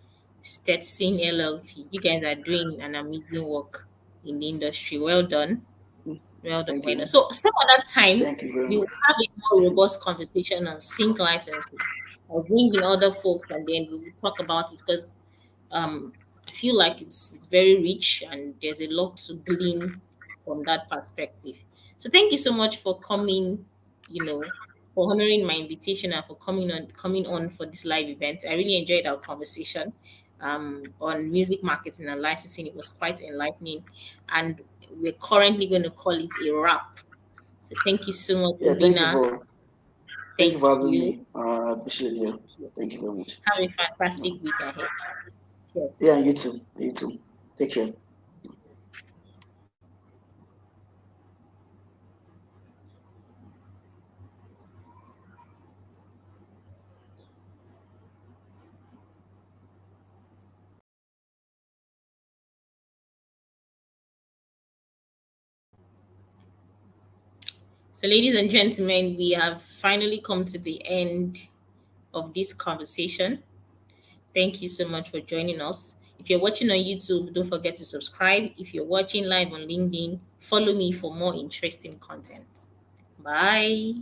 Stetson LLP. You guys are doing an amazing work in the industry. Well done. Mm. Well done, Thank well done. you. So some other time Thank you very we much. will have a more robust conversation on sync licensing. I'll bring in other folks and then we will talk about it because I feel like it's very rich and there's a lot to glean from that perspective. So thank you so much for coming, you know, for honoring my invitation and for coming on for this live event. I really enjoyed our conversation on music marketing and licensing. It was quite enlightening, and we're currently going to call it a wrap. So thank you so much, Yeah, Ubina. thank you Thank for having you. me. I appreciate you. Thank you. Thank you very much. Have a Yeah, fantastic week ahead. Cheers. yeah, you too. You too. Take care. So, ladies and gentlemen, we have finally come to the end of this conversation. Thank you so much for joining us. If you're watching on YouTube, don't forget to subscribe. If you're watching live on LinkedIn, follow me for more interesting content. Bye.